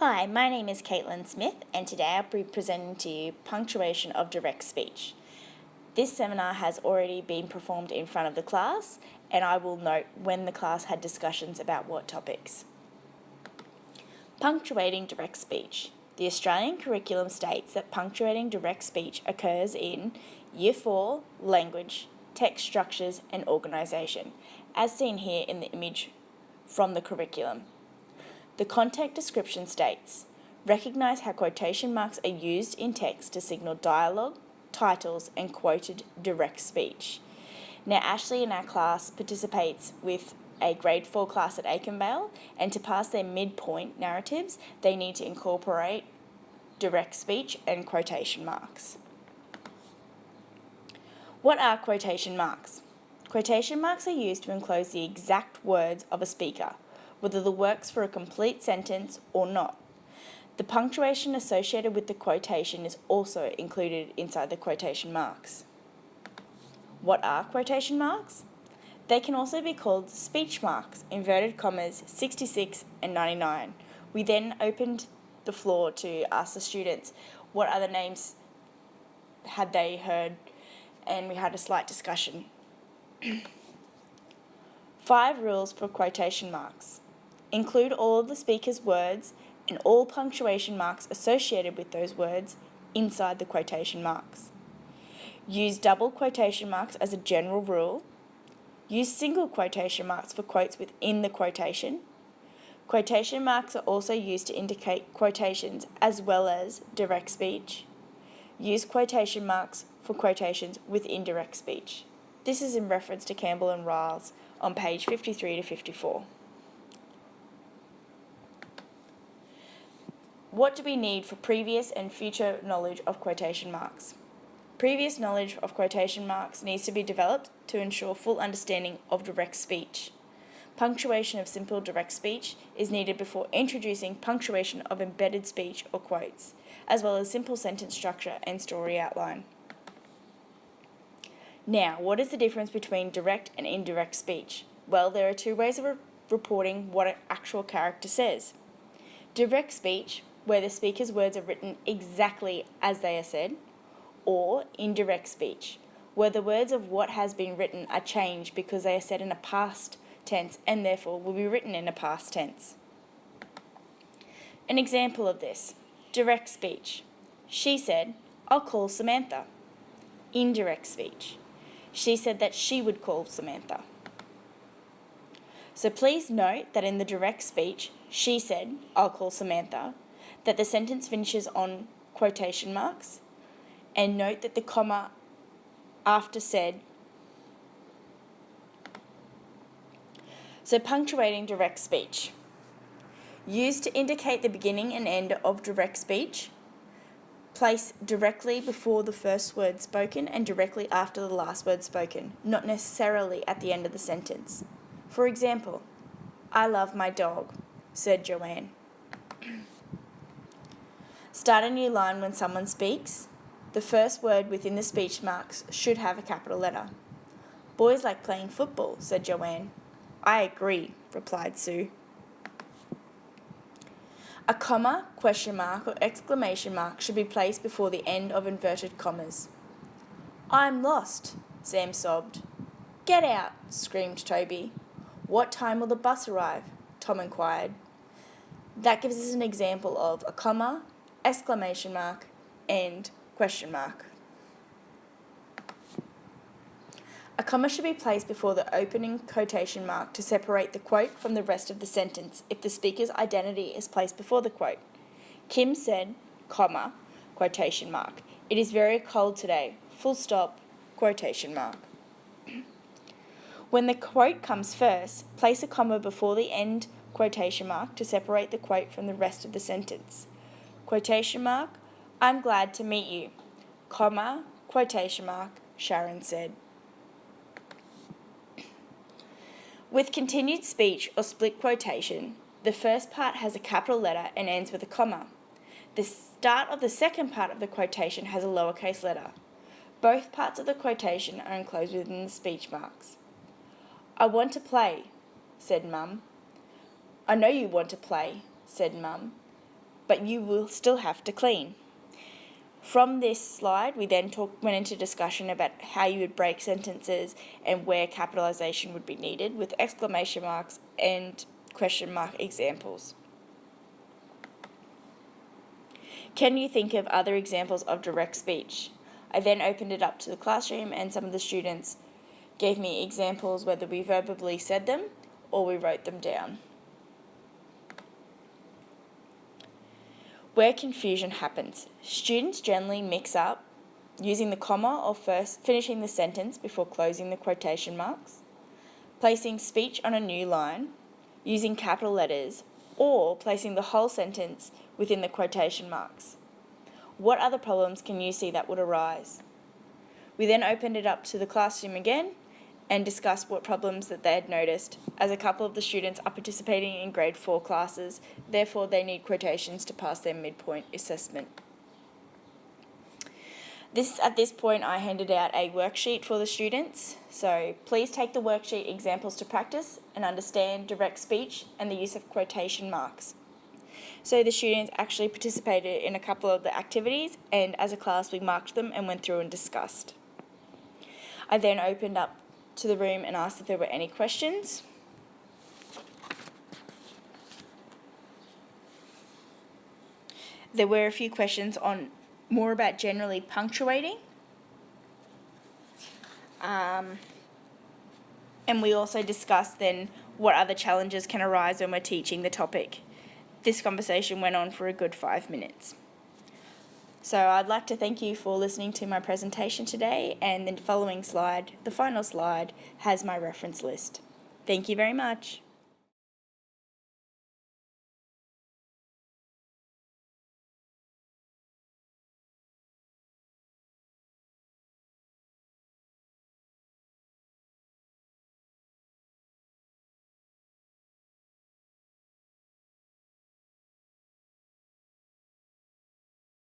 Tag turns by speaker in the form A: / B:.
A: Hi, my name is Caitlin Smith, and today I'll be presenting to you punctuation of direct speech. This seminar has already been performed in front of the class, and I will note when the class had discussions about what topics. Punctuating direct speech. The Australian curriculum states that punctuating direct speech occurs in Year 4, Language, Text Structures and Organisation, as seen here in the image from the curriculum. The content description states, recognise how quotation marks are used in text to signal dialogue, titles and quoted direct speech. Now Ashley in our class participates with a grade 4 class at Aikenvale, and to pass their midpoint narratives they need to incorporate direct speech and quotation marks. What are quotation marks? Quotation marks are used to enclose the exact words of a speaker, whether the work's for a complete sentence or not. The punctuation associated with the quotation is also included inside the quotation marks. What are quotation marks? They can also be called speech marks, inverted commas 66 and 99. We then opened the floor to ask the students what other names had they heard, and we had a slight discussion. 5 rules for quotation marks. Include all of the speaker's words and all punctuation marks associated with those words inside the quotation marks. Use double quotation marks as a general rule. Use single quotation marks for quotes within the quotation. Quotation marks are also used to indicate quotations as well as direct speech. Use quotation marks for quotations within direct speech. This is in reference to Campbell and Riles on page 53 to 54. What do we need for previous and future knowledge of quotation marks? Previous knowledge of quotation marks needs to be developed to ensure full understanding of direct speech. Punctuation of simple direct speech is needed before introducing punctuation of embedded speech or quotes, as well as simple sentence structure and story outline. Now, what is the difference between direct and indirect speech? Well, there are 2 ways of reporting what an actual character says. Direct speech, where the speaker's words are written exactly as they are said, or indirect speech, where the words of what has been written are changed because they are said in a past tense and therefore will be written in a past tense. An example of this, direct speech. She said, "I'll call Samantha." Indirect speech. She said that she would call Samantha. So please note that in the direct speech, she said, "I'll call Samantha," that the sentence finishes on quotation marks, and note that the comma after said. So punctuating direct speech. Used to indicate the beginning and end of direct speech. Place directly before the first word spoken and directly after the last word spoken, not necessarily at the end of the sentence. For example, "I love my dog," said Joanne. Start a new line when someone speaks. The first word within the speech marks should have a capital letter. "Boys like playing football," said Joanne. "I agree," replied Sue. A comma, question mark or exclamation mark should be placed before the end of inverted commas. "I'm lost," Sam sobbed. "Get out," screamed Toby. "What time will the bus arrive?" Tom inquired. That gives us an example of a comma, exclamation mark, and question mark. A comma should be placed before the opening quotation mark to separate the quote from the rest of the sentence if the speaker's identity is placed before the quote. Kim said, comma, quotation mark, "It is very cold today," full stop, quotation mark. When the quote comes first, place a comma before the end quotation mark to separate the quote from the rest of the sentence. Quotation mark, "I'm glad to meet you," comma, quotation mark, "Sharon said." With continued speech or split quotation, the first part has a capital letter and ends with a comma. The start of the second part of the quotation has a lowercase letter. Both parts of the quotation are enclosed within the speech marks. "I want to play," said Mum. "I know you want to play," said Mum. but you will still have to clean. From this slide, we then went into discussion about how you would break sentences and where capitalisation would be needed with exclamation marks and question mark examples. Can you think of other examples of direct speech? I then opened it up to the classroom and some of the students gave me examples whether we verbally said them or we wrote them down. Where confusion happens. Students generally mix up using the comma or first finishing the sentence before closing the quotation marks, placing speech on a new line, using capital letters, or placing the whole sentence within the quotation marks. What other problems can you see that would arise? We then opened it up to the classroom again and discussed what problems that they had noticed, as a couple of the students are participating in grade 4 classes, therefore they need quotations to pass their midpoint assessment. At this point, I handed out a worksheet for the students, so please take the worksheet examples to practice and understand direct speech and the use of quotation marks. So the students actually participated in a couple of the activities, and as a class we marked them and went through and discussed. I then opened up to the room and asked if there were any questions. There were a few questions on more about generally punctuating. And we also discussed then what other challenges can arise when we're teaching the topic. This conversation went on for a good 5 minutes. So I'd like to thank you for listening to my presentation today, and the following slide, the final slide, has my reference list. Thank you very much.